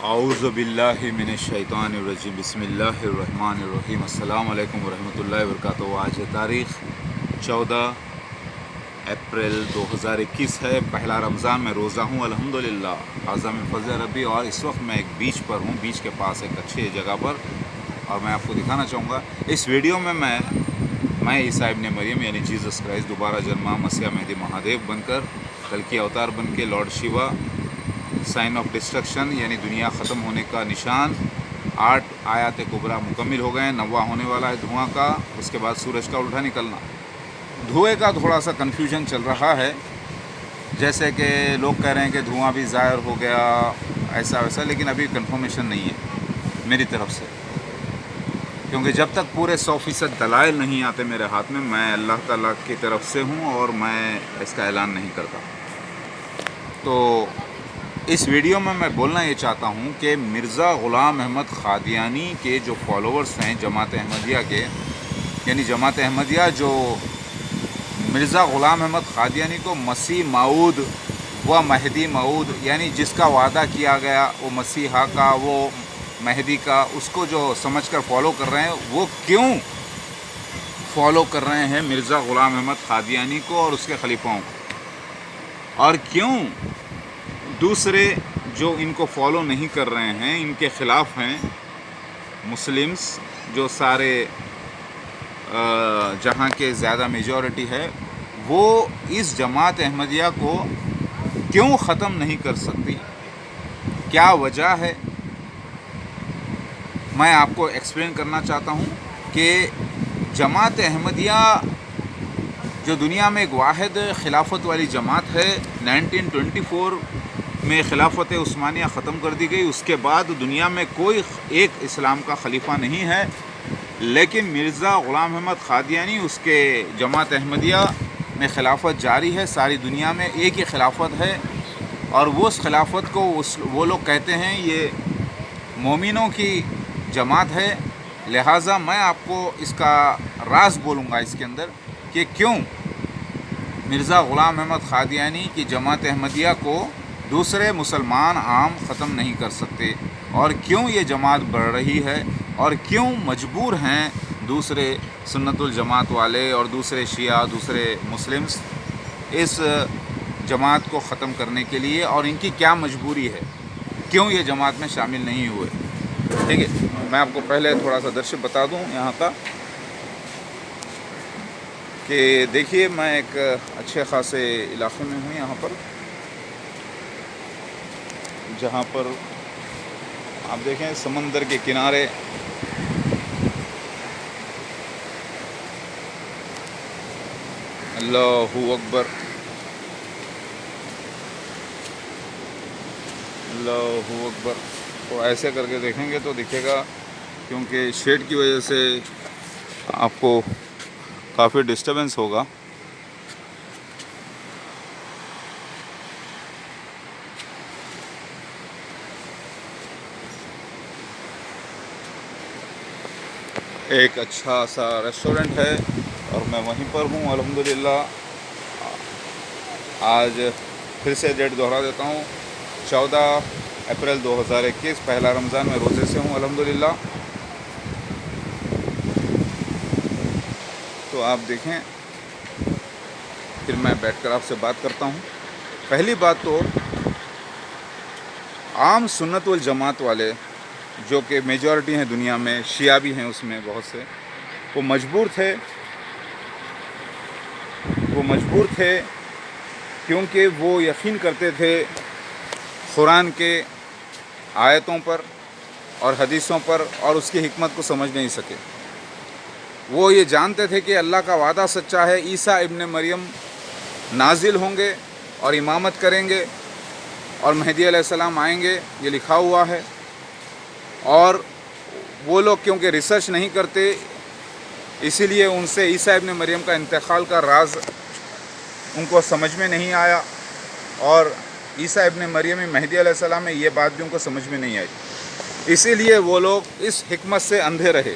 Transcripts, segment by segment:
اعوذ باللہ من الشیطان الرجیم بسم اللہ الرحمن الرحیم السلام علیکم ورحمۃ اللہ وبرکاتہ۔ آج ہے تاریخ 14 اپریل 2021 ہے، پہلا رمضان میں روزہ ہوں الحمدللہ اعظم فضل ربی، اور اس وقت میں ایک بیچ پر ہوں، بیچ کے پاس ایک اچھی جگہ پر، اور میں آپ کو دکھانا چاہوں گا اس ویڈیو میں میں عیسیٰ ابن مریم یعنی جیزس کرائسٹ دوبارہ جنما مسیح مہدی مہادیو بن کر، کلکی اوتار بن کے lord Shiva, sign of destruction یعنی دنیا ختم ہونے کا نشان، 8 آیات کبریٰ مکمل ہو گئے ہیں، 9واں ہونے والا ہے دھواں کا، اس کے بعد سورج کا الٹا نکلنا۔ دھوئے کا تھوڑا سا کنفیوژن چل رہا ہے، جیسے کہ لوگ کہہ رہے ہیں کہ دھواں بھی ظاہر ہو گیا ایسا ویسا، لیکن ابھی کنفرمیشن نہیں ہے میری طرف سے، کیونکہ جب تک پورے 100% دلائل نہیں آتے میرے ہاتھ میں اللہ تعالیٰ کی طرف سے ہوں اور میں اس کا اعلان نہیں کرتا۔ تو اس ویڈیو میں بولنا یہ چاہتا ہوں کہ مرزا غلام احمد قادیانی کے جو فالوورز ہیں جماعت احمدیہ کے، یعنی جماعت احمدیہ جو مرزا غلام احمد قادیانی کو مسیح موعود و مہدی موعود، یعنی جس کا وعدہ کیا گیا وہ مسیحا کا، وہ مہدی کا، اس کو جو سمجھ کر فالو کر رہے ہیں، وہ کیوں فالو کر رہے ہیں مرزا غلام احمد قادیانی کو اور اس کے خلیفاؤں کو، اور کیوں دوسرے جو ان کو فالو نہیں کر رہے ہیں ان کے خلاف ہیں مسلمز، جو سارے جہاں کے زیادہ میجورٹی ہے، وہ اس جماعت احمدیہ کو کیوں ختم نہیں کر سکتی، کیا وجہ ہے؟ میں آپ کو ایکسپلین کرنا چاہتا ہوں کہ جماعت احمدیہ جو دنیا میں ایک واحد خلافت والی جماعت ہے، 1924 میں خلافت عثمانیہ ختم کر دی گئی، اس کے بعد دنیا میں کوئی ایک اسلام کا خلیفہ نہیں ہے، لیکن مرزا غلام احمد قادیانی اس کے جماعت احمدیہ میں خلافت جاری ہے، ساری دنیا میں ایک ہی خلافت ہے، اور وہ اس خلافت کو وہ لوگ کہتے ہیں یہ مومنوں کی جماعت ہے۔ لہٰذا میں آپ کو اس کا راز بولوں گا اس کے اندر کہ کیوں مرزا غلام احمد قادیانی کی جماعت احمدیہ کو دوسرے مسلمان عام ختم نہیں کر سکتے، اور کیوں یہ جماعت بڑھ رہی ہے، اور کیوں مجبور ہیں دوسرے سنت الجماعت والے اور دوسرے شیعہ، دوسرے مسلمز اس جماعت کو ختم کرنے کے لیے، اور ان کی کیا مجبوری ہے، کیوں یہ جماعت میں شامل نہیں ہوئے۔ ٹھیک ہے، میں آپ کو پہلے تھوڑا سا درس بتا دوں یہاں کا، کہ دیکھیے میں ایک اچھے خاصے علاقے میں ہوں یہاں پر، جہاں پر آپ دیکھیں سمندر کے کنارے اللہ اکبر اللہ اکبر، تو ایسے کر کے دیکھیں گے تو دکھے گا، کیونکہ شیڈ کی وجہ سے آپ کو کافی ڈسٹربنس ہوگا۔ ایک اچھا سا ریسٹورنٹ ہے اور میں وہیں پر ہوں الحمدللہ۔ آج پھر سے ڈیٹ دہرا دیتا ہوں، 14 اپریل 2021، پہلا رمضان میں روزے سے ہوں الحمدللہ۔ تو آپ دیکھیں، پھر میں بیٹھ کر آپ سے بات کرتا ہوں۔ پہلی بات تو عام سنت والجماعت والے جو کہ میجورٹی ہیں دنیا میں، شیعہ بھی ہیں اس میں بہت سے، وہ مجبور تھے کیونکہ وہ یقین کرتے تھے قرآن کے آیتوں پر اور حدیثوں پر، اور اس کی حکمت کو سمجھ نہیں سکے۔ وہ یہ جانتے تھے کہ اللہ کا وعدہ سچا ہے، عیسیٰ ابن مریم نازل ہوں گے اور امامت کریں گے، اور مہدی علیہ السلام آئیں گے، یہ لکھا ہوا ہے، اور وہ لوگ کیونکہ ریسرچ نہیں کرتے، اسی لیے ان سے عیسیٰ ابن مریم کا انتقال کا راز ان کو سمجھ میں نہیں آیا، اور عیسیٰ ابن مریم مہدی علیہ السلام میں یہ بات بھی ان کو سمجھ میں نہیں آئی، اسی لیے وہ لوگ اس حکمت سے اندھے رہے۔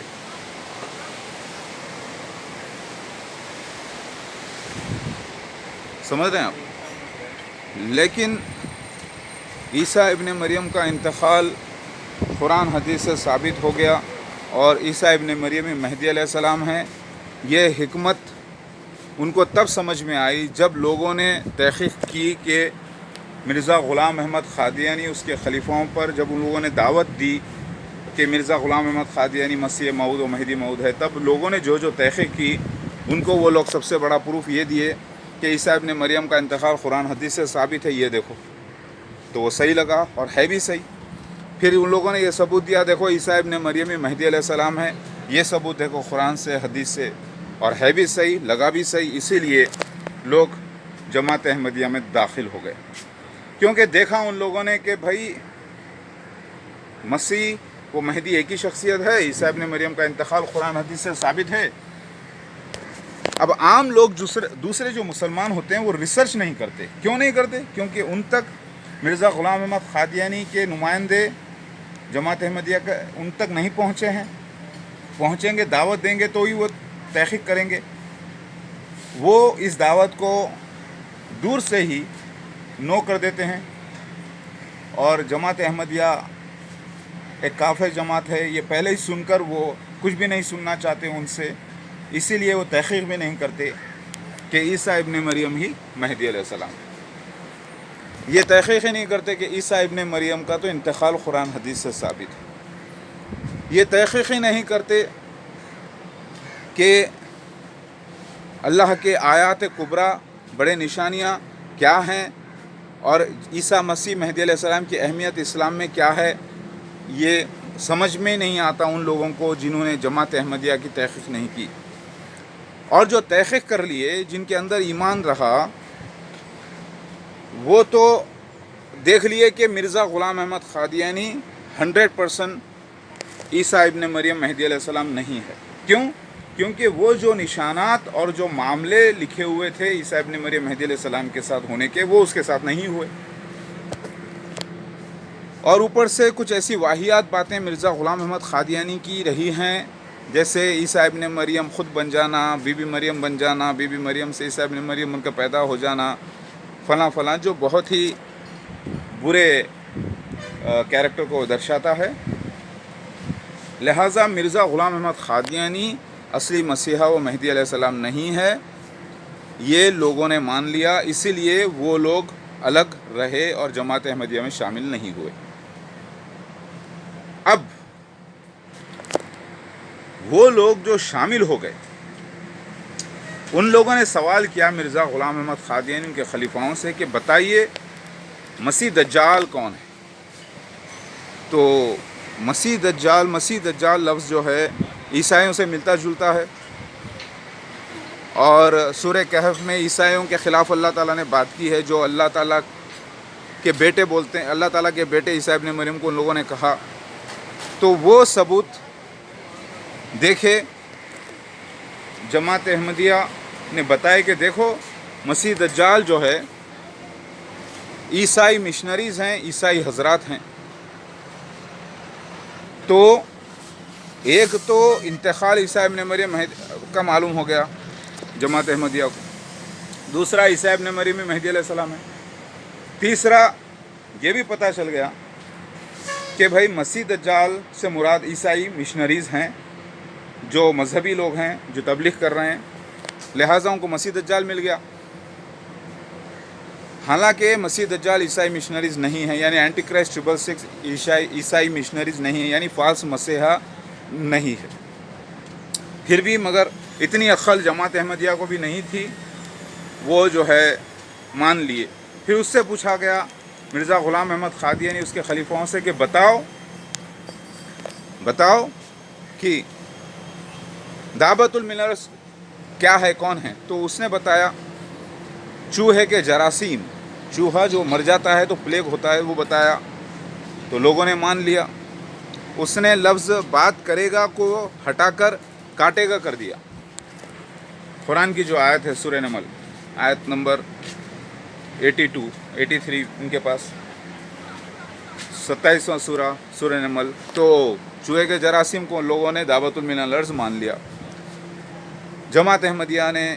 سمجھ رہے ہیں آپ؟ لیکن عیسیٰ ابن مریم کا انتقال قرآن حدیث سے ثابت ہو گیا اور عیسیٰ ابن مریم مہدی علیہ السلام ہیں، یہ حکمت ان کو تب سمجھ میں آئی جب لوگوں نے تحقیق کی کہ مرزا غلام احمد قادیانی اس کے خلیفاؤں پر جب ان لوگوں نے دعوت دی کہ مرزا غلام احمد قادیانی مسیح موعود و مہدی موعود ہے، تب لوگوں نے جو تحقیق کی ان کو وہ لوگ سب سے بڑا پروف یہ دیے کہ عیسیٰ ابن مریم کا انتقال قرآن حدیث سے ثابت ہے، یہ دیکھو، تو وہ صحیح لگا اور ہے بھی صحیح۔ پھر ان لوگوں نے یہ ثبوت دیا، دیکھو عیسیٰ ابن مریم مہدی علیہ السلام ہے، یہ ثبوت دیکھو قرآن سے حدیث سے، اور ہے بھی صحیح، لگا بھی صحیح، اسی لیے لوگ جماعت احمدیہ میں داخل ہو گئے، کیونکہ دیکھا ان لوگوں نے کہ بھائی مسیح وہ مہدی ایک ہی شخصیت ہے، عیسیٰ ابن مریم کا انتقال قرآن حدیث سے ثابت ہے۔ اب عام لوگ دوسرے جو مسلمان ہوتے ہیں وہ ریسرچ نہیں کرتے، کیوں نہیں کرتے؟ کیونکہ ان تک مرزا غلام احمد قادیانی کے نمائندے جماعت احمدیہ کا ان تک نہیں پہنچے ہیں، پہنچیں گے، دعوت دیں گے تو ہی وہ تحقیق کریں گے۔ وہ اس دعوت کو دور سے ہی نو کر دیتے ہیں، اور جماعت احمدیہ ایک کافر جماعت ہے، یہ پہلے ہی سن کر وہ کچھ بھی نہیں سننا چاہتے ان سے، اسی لیے وہ تحقیق بھی نہیں کرتے کہ عیسیٰ ابن مریم ہی مہدی علیہ السلام، یہ تحقیق ہی نہیں کرتے کہ عیسیٰ ابن مریم کا تو انتقال قرآن حدیث سے ثابت ہے، یہ تحقیق ہی نہیں کرتے کہ اللہ کے آیات کبریٰ بڑے نشانیاں کیا ہیں اور عیسیٰ مسیح مہدی علیہ السلام کی اہمیت اسلام میں کیا ہے، یہ سمجھ میں نہیں آتا ان لوگوں کو جنہوں نے جماعت احمدیہ کی تحقیق نہیں کی، اور جو تحقیق کر لیے، جن کے اندر ایمان رہا، وہ تو دیکھ لیے کہ مرزا غلام احمد قادیانی 100% عیسیٰ ابن مریم مہدی علیہ السلام نہیں ہے۔ کیوں؟ کیونکہ وہ جو نشانات اور جو معاملے لکھے ہوئے تھے عیسیٰ ابن مریم مہدی علیہ السلام کے ساتھ ہونے کے، وہ اس کے ساتھ نہیں ہوئے، اور اوپر سے کچھ ایسی واہیات باتیں مرزا غلام احمد قادیانی کی رہی ہیں، جیسے عیسیٰ ابن مریم خود بن جانا، بی بی مریم بن جانا، بی بی مریم سے عیسیٰ ابن مریم ان کا پیدا ہو جانا، فلاں فلاں، جو بہت ہی برے کیریکٹر کو درشاتا ہے۔ لہٰذا مرزا غلام احمد قادیانی اصلی مسیحا و مہدی علیہ السلام نہیں ہے، یہ لوگوں نے مان لیا، اسی لیے وہ لوگ الگ رہے اور جماعت احمدیہ میں شامل نہیں ہوئے۔ اب وہ لوگ جو شامل ہو گئے، ان لوگوں نے سوال کیا مرزا غلام احمد قادیانی کے خلیفاؤں سے کہ بتائیے مسیح دجال کون ہے؟ تو مسیح دجال لفظ جو ہے عیسائیوں سے ملتا جلتا ہے، اور سورہ کہف میں عیسائیوں کے خلاف اللہ تعالیٰ نے بات کی ہے، جو اللہ تعالیٰ کے بیٹے بولتے ہیں، اللہ تعالیٰ کے بیٹے عیسیٰ ابن مریم کو ان لوگوں نے کہا، تو وہ ثبوت دیکھے جماعت احمدیہ نے بتایا کہ دیکھو مسیح دجال جو ہے عیسائی مشنریز ہیں، عیسائی حضرات ہیں، تو ایک تو انتقال عیسیٰ ابن مریم کا معلوم ہو گیا جماعت احمدیہ کو، دوسرا عیسیٰ ابن مریم مہدی علیہ السلام ہے، تیسرا یہ بھی پتہ چل گیا کہ بھائی مسیح دجال سے مراد عیسائی مشنریز ہیں، جو مذہبی لوگ ہیں، جو تبلیغ کر رہے ہیں، لہٰذا ان کو مسیح دجال مل گیا، حالانکہ مسیح دجال عیسائی مشنریز نہیں ہیں، یعنی اینٹی کرائسٹ 666 عیسائی مشنریز نہیں ہیں، یعنی فالس مسیحا نہیں ہے۔ پھر بھی مگر اتنی عقل جماعت احمدیہ کو بھی نہیں تھی، وہ جو ہے مان لیے۔ پھر اس سے پوچھا گیا مرزا غلام احمد قادیانی اس کے خلیفاؤں سے کہ بتاؤ کہ دعوت الملل کیا ہے، کون ہے؟ تو اس نے بتایا چوہے کے جراثیم، چوہا جو مر جاتا ہے تو پلیگ ہوتا ہے، وہ بتایا، تو لوگوں نے مان لیا۔ اس نے لفظ بات کرے گا کو ہٹا کر کاٹے گا کر دیا۔ قرآن کی جو آیت ہے سورہ نمل، آیت نمبر 83 ان کے پاس، 27واں سورہ نمل، تو چوہے کے جراثیم کو لوگوں نے دعوت الملل مان لیا۔ جماعت احمدیہ نے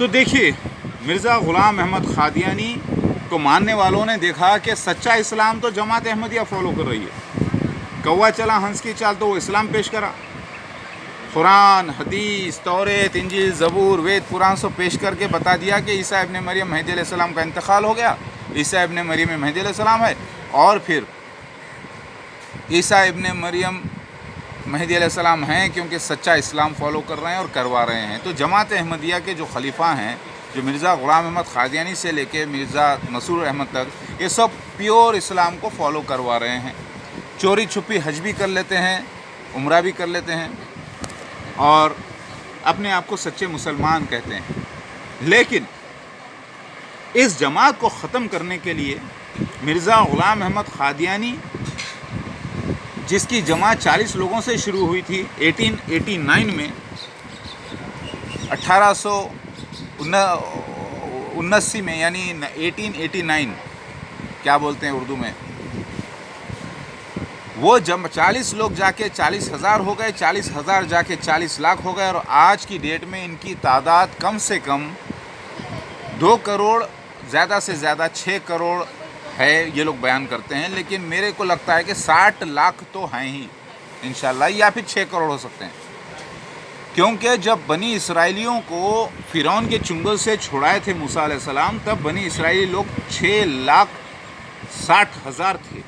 تو دیکھیے مرزا غلام احمد قادیانی کو ماننے والوں نے دیکھا کہ سچا اسلام تو جماعت احمدیہ فالو کر رہی ہے. کوا چلا ہنس کی چال، تو وہ اسلام پیش کرا. قرآن، حدیث، تورات، انجیل، زبور، وید، قرآن سب پیش کر کے بتا دیا کہ عیسیٰ ابن مریم مہدی علیہ السلام کا انتقال ہو گیا، عیسیٰ ابن مریم مہدی علیہ السلام ہے. اور پھر عیسیٰ ابن مریم مہدی علیہ السلام ہیں کیونکہ سچا اسلام فالو کر رہے ہیں اور کروا رہے ہیں. تو جماعت احمدیہ کے جو خلیفہ ہیں، جو مرزا غلام احمد قادیانی سے لے کے مرزا مسرور احمد تک، یہ سب پیور اسلام کو فالو کروا رہے ہیں. چوری چھپی حج بھی کر لیتے ہیں، عمرہ بھی کر لیتے ہیں، اور اپنے آپ کو سچے مسلمان کہتے ہیں. لیکن اس جماعت کو ختم کرنے کے لیے مرزا غلام احمد قادیانی، جس کی جماعت 40 لوگوں سے شروع ہوئی تھی 1889 میں، 1879 میں، یعنی 1889 کیا بولتے ہیں اردو میں، وہ جب 40 لوگ جا کے 40,000 ہو گئے، 40,000 جا کے 40 لاکھ ہو گئے، اور آج کی ڈیٹ میں ان کی تعداد کم سے کم 2 کروڑ، زیادہ سے زیادہ 6 کروڑ ہے، یہ لوگ بیان کرتے ہیں. لیکن میرے کو لگتا ہے کہ 60 لاکھ تو ہیں ہی انشاءاللہ، یا پھر 6 کروڑ ہو سکتے ہیں. کیونکہ جب بنی اسرائیلیوں کو فرعون کے چنگل سے چھڑائے تھے موسیٰ علیہ السلام، تب بنی اسرائیلی لوگ 6,60,000 تھے.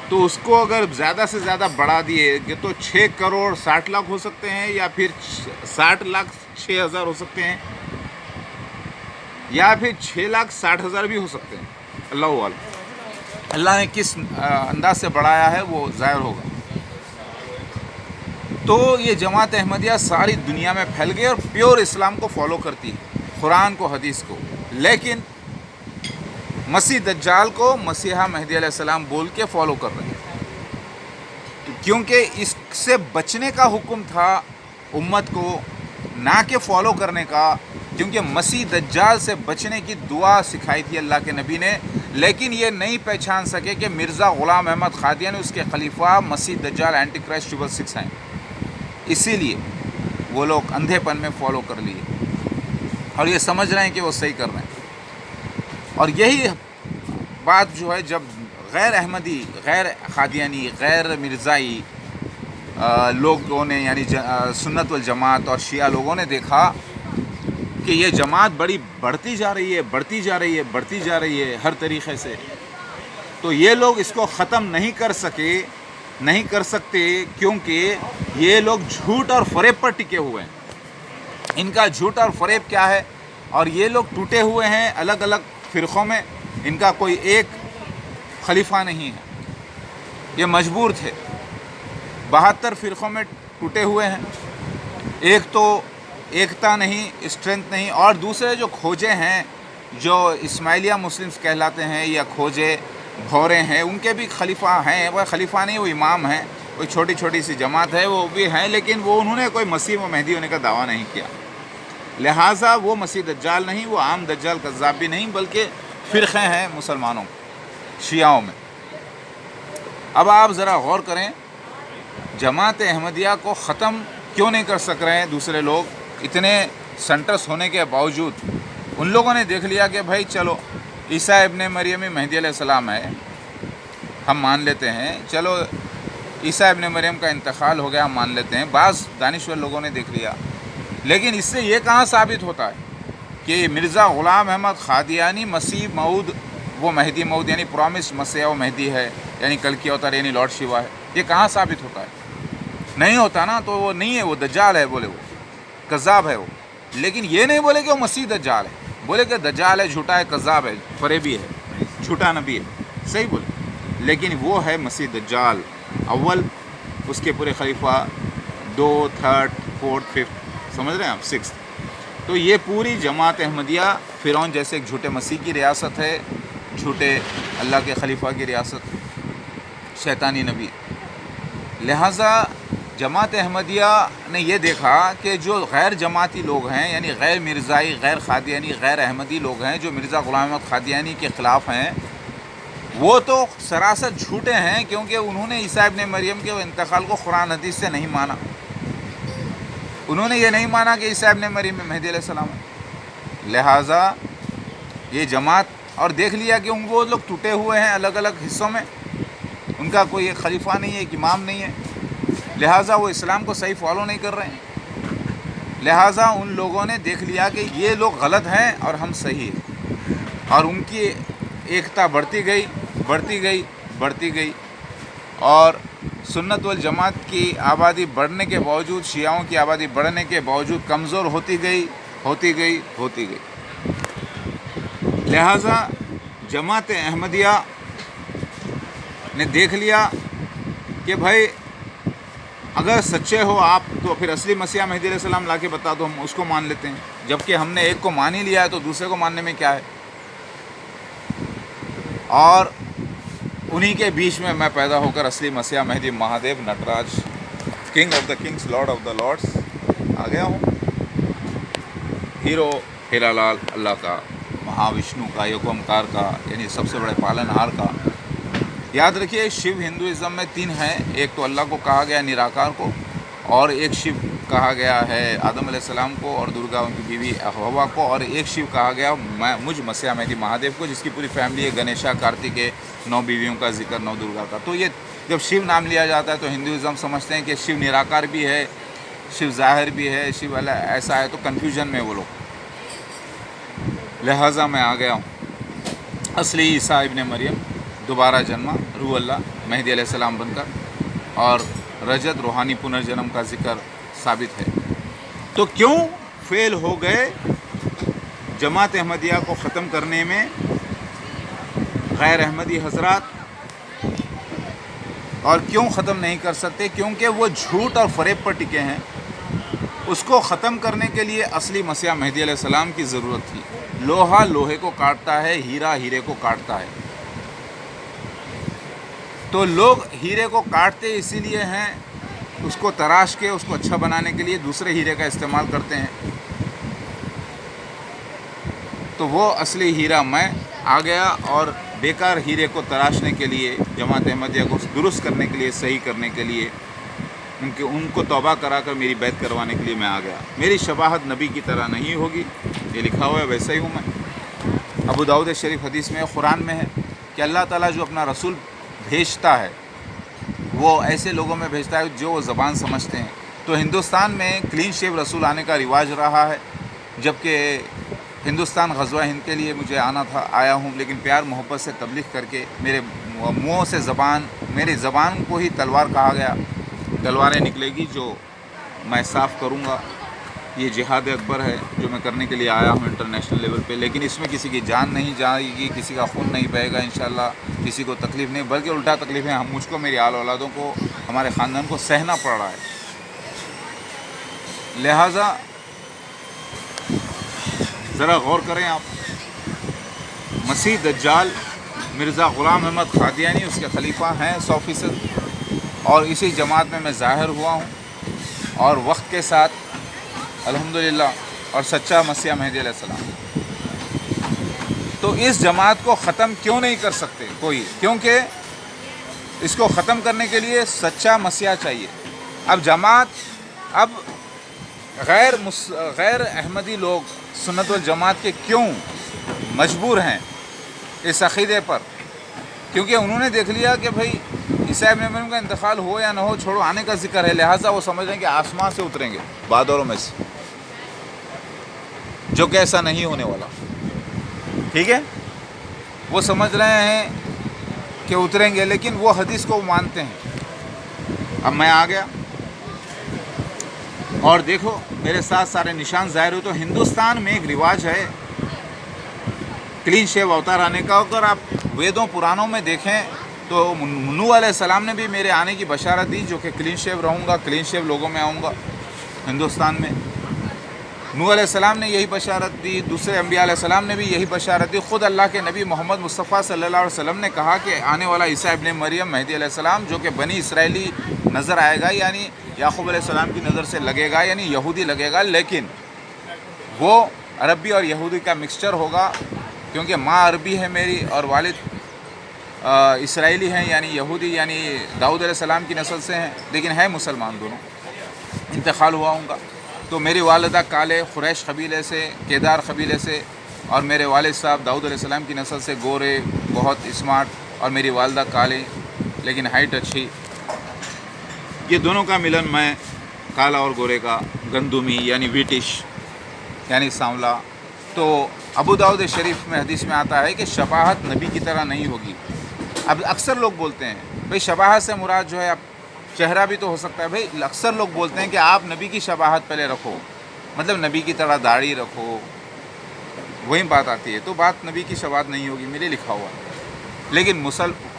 تو اس کو اگر زیادہ سے زیادہ بڑھا دیے کہ تو 6 کروڑ 60 لاکھ ہو سکتے ہیں، یا پھر 60 لاکھ 6,000 ہو سکتے ہیں، یا پھر 6,60,000 بھی ہو سکتے ہیں. اللہ عالم، اللہ نے کس انداز سے بڑھایا ہے وہ ظاہر ہوگا. تو یہ جماعت احمدیہ ساری دنیا میں پھیل گئی اور پیور اسلام کو فالو کرتی ہے، قرآن کو، حدیث کو. لیکن مسیح دجال کو مسیحا مہدی علیہ السلام بول کے فالو کر رہے ہیں، کیونکہ اس سے بچنے کا حکم تھا امت کو، نہ کہ فالو کرنے کا. کیونکہ مسیح دجال سے بچنے کی دعا سکھائی تھی اللہ کے نبی نے، لیکن یہ نہیں پہچان سکے کہ مرزا غلام احمد قادیانی اس کے خلیفہ مسیح دجال اینٹی کرائسٹ 666 ہیں. اسی لیے وہ لوگ اندھے پن میں فالو کر لیے، اور یہ سمجھ رہے ہیں کہ وہ صحیح کر رہے ہیں. اور یہی بات جو ہے، جب غیر احمدی، غیر قادیانی، غیر مرزائی لوگوں نے، یعنی سنت والجماعت اور شیعہ لوگوں نے دیکھا کہ یہ جماعت بڑھتی جا رہی ہے ہر طریقے سے، تو یہ لوگ اس کو ختم نہیں کر سکتے، کیونکہ یہ لوگ جھوٹ اور فریب پر ٹکے ہوئے ہیں. ان کا جھوٹ اور فریب کیا ہے؟ اور یہ لوگ ٹوٹے ہوئے ہیں الگ الگ فرقوں میں، ان کا کوئی ایک خلیفہ نہیں ہے، یہ مجبور تھے. 72 فرقوں میں ٹوٹے ہوئے ہیں. ایک تو ایکتا نہیں، اسٹرینتھ نہیں، اور دوسرے جو کھوجے ہیں، جو اسماعیلیہ مسلمز کہلاتے ہیں یا کھوجے بھورے ہیں، ان کے بھی خلیفہ ہیں. وہ خلیفہ نہیں، وہ امام ہیں، کوئی چھوٹی سی جماعت ہے، وہ بھی ہیں، لیکن انہوں نے کوئی مسیح و مہدی ہونے کا دعویٰ نہیں کیا. لہٰذا وہ مسیح دجال نہیں، وہ عام دجال کذاب بھی نہیں، بلکہ فرقے ہیں مسلمانوں، شیعوں میں. اب آپ ذرا غور کریں، جماعت احمدیہ کو ختم کیوں نہیں کر سک رہے ہیں دوسرے لوگ؟ اتنے سنٹرس ہونے کے باوجود ان لوگوں نے دیکھ لیا کہ بھائی چلو عیسیٰ ابن مریم مہدی علیہ السلام ہے، ہم مان لیتے ہیں، چلو عیسیٰ ابن مریم کا انتقال ہو گیا، ہم مان لیتے ہیں. بعض دانشور لوگوں نے دیکھ لیا. لیکن اس سے یہ کہاں ثابت ہوتا ہے کہ مرزا غلام احمد قادیانی مسیح موعود، وہ مہدی موعود یعنی پرامس مسیح و مہدی ہے، یعنی کل کی اوتار یعنی لارڈ شیوا ہے؟ یہ کہاں ثابت ہوتا ہے؟ نہیں ہوتا نا. تو وہ نہیں ہے، وہ دجال ہے، بولے وہ کذاب ہے وہ. لیکن یہ نہیں بولے کہ وہ مسیح دجال ہے، بولے کہ دجال ہے، جھوٹا ہے، کذاب ہے، فریبی ہے، جھوٹا نبی ہے، صحیح بولے. لیکن وہ ہے مسیح دجال اول، اس کے پورے خلیفہ 2، 3، 4، 5، سمجھ رہے ہیں آپ، 6. تو یہ پوری جماعت احمدیہ فرعون جیسے ایک جھوٹے مسیح کی ریاست ہے، جھوٹے اللہ کے خلیفہ کی ریاست، شیطانی نبی. لہٰذا جماعت احمدیہ نے یہ دیکھا کہ جو غیر جماعتی لوگ ہیں، یعنی غیر مرزائی، غیر قادیانی، غیر احمدی لوگ ہیں، جو مرزا غلام احمد قادیانی کے خلاف ہیں، وہ تو سراسر جھوٹے ہیں، کیونکہ انہوں نے عیسیٰ ابن مریم کے انتقال کو قرآن حدیث سے نہیں مانا. انہوں نے یہ نہیں مانا کہ عیسیٰ ابن مریم میں مہدی علیہ السلام ہے، لہٰذا یہ جماعت، اور دیکھ لیا کہ وہ لوگ ٹوٹے ہوئے ہیں الگ الگ حصوں میں، ان کا کوئی ایک خلیفہ نہیں ہے، ایک امام نہیں ہے، لہٰذا وہ اسلام کو صحیح فالو نہیں کر رہے ہیں، لہٰذا ان لوگوں نے دیکھ لیا کہ یہ لوگ غلط ہیں اور ہم صحیح ہیں، اور ان کی ایکتا بڑھتی گئی بڑھتی گئی بڑھتی گئی، اور سنت والجماعت کی آبادی بڑھنے کے باوجود، شیعوں کی آبادی بڑھنے کے باوجود کمزور ہوتی گئی ہوتی گئی ہوتی گئی۔ لہٰذا جماعت احمدیہ نے دیکھ لیا کہ بھائی اگر سچے ہو آپ تو پھر اصلی مسیح مہدی علیہ السلام لا کے بتا دو، ہم اس کو مان لیتے ہیں، جبکہ ہم نے ایک کو مان ہی لیا ہے تو دوسرے کو ماننے میں کیا ہے۔ اور انہی کے بیچ میں میں پیدا ہو کر اصلی مسیح مہدی Mahadev Nataraj, king of the kings, lord of the lords آ گیا ہوں، ہیرو ہیرا لال اللہ کا، مہا وشنو کا، یک اومکار کا، یعنی سب سے بڑے پالن ہار کا۔ یاد رکھیے شیو ہندوازم میں 3 ہیں، ایک تو اللہ کو کہا گیا نراکار کو، اور ایک شیو کہا گیا ہے آدم علیہ السلام کو اور درگا ان کی بیوی ہوا کو، اور ایک شیو کہا گیا مجھ مسیح مہدی مہادیو کو، جس کی پوری فیملی ہے، گنیشا، کارتکے، 9 بیویوں کا ذکر، 9 درگا کا۔ تو یہ جب شیو نام لیا جاتا ہے تو ہندوازم سمجھتے ہیں کہ شیو نراکار بھی ہے، شیو ظاہر بھی ہے، شیو اللہ ایسا ہے، تو کنفیوژن میں وہ لوگ۔ لہٰذا میں آ گیا ہوں اصلی عیسیٰ ابن مریم، دوبارہ جنما، روح اللہ، مہدی علیہ السلام بن کر، اور رجت روحانی پنرجنم کا ذکر ثابت ہے۔ تو کیوں فیل ہو گئے جماعت احمدیہ کو ختم کرنے میں غیر احمدی حضرات، اور کیوں ختم نہیں کر سکتے؟ کیونکہ وہ جھوٹ اور فریب پر ٹکے ہیں۔ اس کو ختم کرنے کے لیے اصلی مسیح مہدی علیہ السلام کی ضرورت تھی۔ لوہا لوہے کو کاٹتا ہے، ہیرا ہیرے کو کاٹتا ہے، تو لوگ ہیرے کو کاٹتے اسی لیے ہیں، اس کو تراش کے اس کو اچھا بنانے کے لیے دوسرے ہیرے کا استعمال کرتے ہیں۔ تو وہ اصلی ہیرا میں آ گیا، اور بیکار ہیرے کو تراشنے کے لیے، جماعت احمدیہ کو درست کرنے کے لیے، صحیح کرنے کے لیے، ان کو توبہ کرا کر میری بیعت کروانے کے لیے میں آ گیا۔ میری شباہت نبی کی طرح نہیں ہوگی، یہ لکھا ہوا ہے، ویسا ہی ہوں میں۔ ابو داؤد شریف حدیث میں، قرآن میں ہے کہ اللہ تعالیٰ جو اپنا رسول بھیجتا ہے وہ ایسے لوگوں میں بھیجتا ہے جو وہ زبان سمجھتے ہیں۔ تو ہندوستان میں کلین شیو رسول آنے کا رواج رہا ہے، جبکہ ہندوستان غزوہ ہند کے لیے مجھے آنا تھا، آیا ہوں، لیکن پیار محبت سے تبلیغ کر کے میرے منہوں سے میری زبان کو ہی تلوار کہا گیا، تلواریں نکلے گی جو میں صاف کروں گا۔ یہ جہاد اکبر ہے جو میں کرنے کے لیے آیا ہوں انٹرنیشنل لیول پہ، لیکن اس میں کسی کی جان نہیں جائے گی، کسی کا خون نہیں بہے گا انشاءاللہ، کسی کو تکلیف نہیں، بلکہ الٹا تکلیف ہے مجھ کو، میری آل اولادوں کو، ہمارے خاندان کو سہنا پڑ رہا ہے۔ لہٰذا ذرا غور کریں آپ، مسیح دجال مرزا غلام احمد قادیانی اس کے خلیفہ ہیں 100%، اور اسی جماعت میں ظاہر ہوا ہوں، اور وقت کے ساتھ الحمدللہ، اور سچا مسیح مہدی علیہ السلام۔ تو اس جماعت کو ختم کیوں نہیں کر سکتے کوئی؟ کیونکہ اس کو ختم کرنے کے لیے سچا مسیح چاہیے۔ اب جماعت، اب غیر احمدی لوگ سنت والجماعت کے کیوں مجبور ہیں اس عقیدے پر؟ کیونکہ انہوں نے دیکھ لیا کہ بھائی عیسیٰ ابن مریم کا انتقال ہو یا نہ ہو، چھوڑو، آنے کا ذکر ہے، لہٰذا وہ سمجھ رہے ہیں کہ آسمان سے اتریں گے بادلوں میں سے، جو کہ ایسا نہیں ہونے والا۔ ٹھیک ہے، وہ سمجھ رہے ہیں کہ اتریں گے، لیکن وہ حدیث کو مانتے ہیں۔ اب میں آ گیا، اور دیکھو میرے ساتھ سارے نشان ظاہر ہوئے۔ تو ہندوستان میں ایک رواج ہے کلین شیو اوتار آنے کا۔ اگر آپ ویدوں پرانوں میں دیکھیں تو نوح علیہ السلام نے بھی میرے آنے کی بشارت دی، جو کہ کلین شیو رہوں گا، کلین شیو لوگوں میں آؤں گا ہندوستان میں۔ نوح علیہ السلام نے یہی بشارت دی، دوسرے انبیاء علیہ السلام نے بھی یہی بشارت دی، خود اللہ کے نبی محمد مصطفیٰ صلی اللہ علیہ وسلم نے کہا کہ آنے والا عیسیٰ ابن مریم مہدی علیہ السلام، جو کہ بنی اسرائیلی نظر آئے گا، یعنی یعقوب علیہ السلام کی نظر سے لگے گا، یعنی یہودی لگے گا، لیکن وہ عربی اور یہودی کا مکسچر ہوگا، کیونکہ ماں عربی ہے میری اور والد اسرائیلی ہیں، یعنی یہودی، یعنی داؤد علیہ السلام کی نسل سے ہیں، لیکن ہے مسلمان دونوں، انتقال ہوا ہوں گا۔ تو میری والدہ کالے قریش قبیلے سے، کیدار قبیلے سے، اور میرے والد صاحب داؤد علیہ السلام کی نسل سے، گورے، بہت اسمارٹ، اور میری والدہ کالے لیکن ہائٹ اچھی. یہ دونوں کا ملن میں کالا اور گورے کا، گندمی یعنی ویٹش یعنی سانولا. تو ابو داؤد شریف میں حدیث میں آتا ہے کہ شباہت نبی کی طرح نہیں ہوگی. اب اکثر لوگ بولتے ہیں بھئی شباہت سے مراد جو ہے اب چہرہ بھی تو ہو سکتا ہے. بھئی اکثر لوگ بولتے ہیں کہ آپ نبی کی شباہت پہلے رکھو، مطلب نبی کی طرح داڑھی رکھو، وہی بات آتی ہے. تو بات نبی کی شباہت نہیں ہوگی، میرے لکھا ہوا ہے. لیکن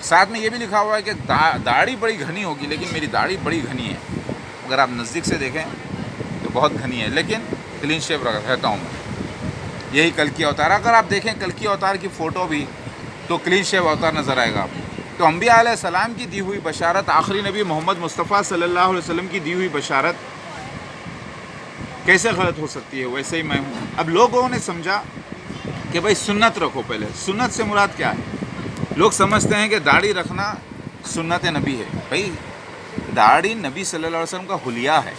ساتھ میں یہ بھی لکھا ہوا ہے کہ داڑھی بڑی گھنی ہوگی، لیکن میری داڑھی بڑی گھنی ہے. اگر آپ نزدیک سے دیکھیں تو بہت گھنی ہے، لیکن کلین شیپ رہتا ہوں میں. یہی کلکی اوتار، اگر آپ دیکھیں کلکی اوتار کی فوٹو بھی تو کلین شیپ اوتار نظر آئے گا آپ کو. تو انبیاء علیہ السلام کی دی ہوئی بشارت، آخری نبی محمد مصطفیٰ صلی اللہ علیہ وسلم کی دی ہوئی بشارت کیسے غلط ہو سکتی ہے؟ ویسے ہی میں ہوں. اب لوگوں نے سمجھا کہ بھائی سنت رکھو. پہلے سنت سے مراد کیا ہے؟ لوگ سمجھتے ہیں کہ داڑھی رکھنا سنت نبی ہے. بھائی داڑھی نبی صلی اللہ علیہ وسلم کا حلیہ ہے.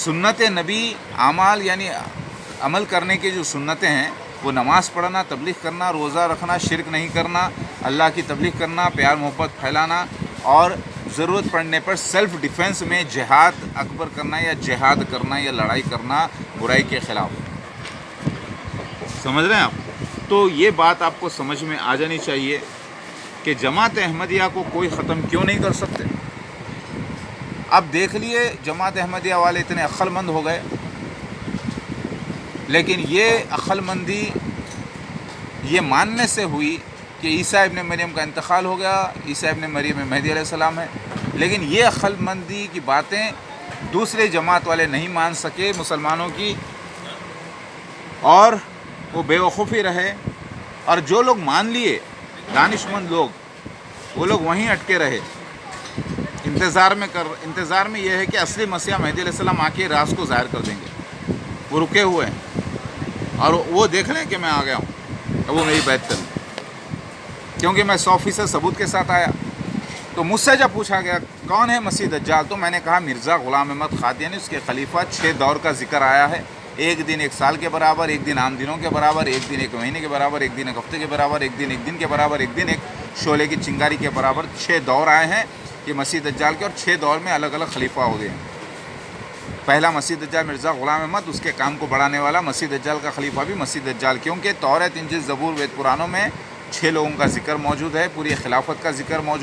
سنت نبی اعمال یعنی عمل کرنے کی جو سنتیں ہیں وہ نماز پڑھنا، تبلیغ کرنا، روزہ رکھنا، شرک نہیں کرنا، اللہ کی تبلیغ کرنا، پیار محبت پھیلانا، اور ضرورت پڑنے پر سیلف ڈیفنس میں جہاد اکبر کرنا یا جہاد کرنا یا لڑائی کرنا برائی کے خلاف. سمجھ رہے ہیں آپ؟ تو یہ بات آپ کو سمجھ میں آ جانی چاہیے کہ جماعت احمدیہ کو کوئی ختم کیوں نہیں کر سکتے. اب دیکھ لیے جماعت احمدیہ والے اتنے عقل مند ہو گئے، لیکن یہ عقل مندی یہ ماننے سے ہوئی کہ عیسیٰ ابن مریم کا انتقال ہو گیا، عیسیٰ ابن مریم مہدی علیہ السلام ہے. لیکن یہ عقل مندی کی باتیں دوسرے جماعت والے نہیں مان سکے مسلمانوں کی، اور وہ بے وقوفی رہے. اور جو لوگ مان لیے دانش مند لوگ، وہ لوگ وہیں اٹکے رہے. انتظار میں یہ ہے کہ اصلی مسیح مہدی علیہ السلام آ کے راز کو ظاہر کر دیں گے. وہ رکے ہوئے ہیں اور وہ دیکھ لیں کہ میں آ گیا ہوں، اب وہ میری بیعت کر لیں، کیونکہ میں 100% ثبوت کے ساتھ آیا. تو مجھ سے جب پوچھا گیا کون ہے مسیح دجال، تو میں نے کہا مرزا غلام احمد قادیانی. اس کے خلیفہ 6 دور کا ذکر آیا ہے. ایک دن 1 سال کے برابر، ایک دن عام دنوں کے برابر، ایک دن 1 مہینے کے برابر، ایک دن 1 ہفتے کے برابر، ایک دن 1 دن کے برابر، ایک دن 1 شعلے کی چنگاری کے برابر. 6 دور آئے ہیں کہ مسیح دجال کے، اور 6 دور میں الگ الگ خلیفہ ہو گئے ہیں. پہلا مسیح دجال مرزا غلام احمد، اس کے کام کو بڑھانے والا. مسیح دجال کا خلیفہ بھی مسیح دجال، کیونکہ تورات، انجیل، زبور، وید پرانوں میں 6 لوگوں کا ذکر موجود ہے، پوری خلافت کا ذکر موجود ہے.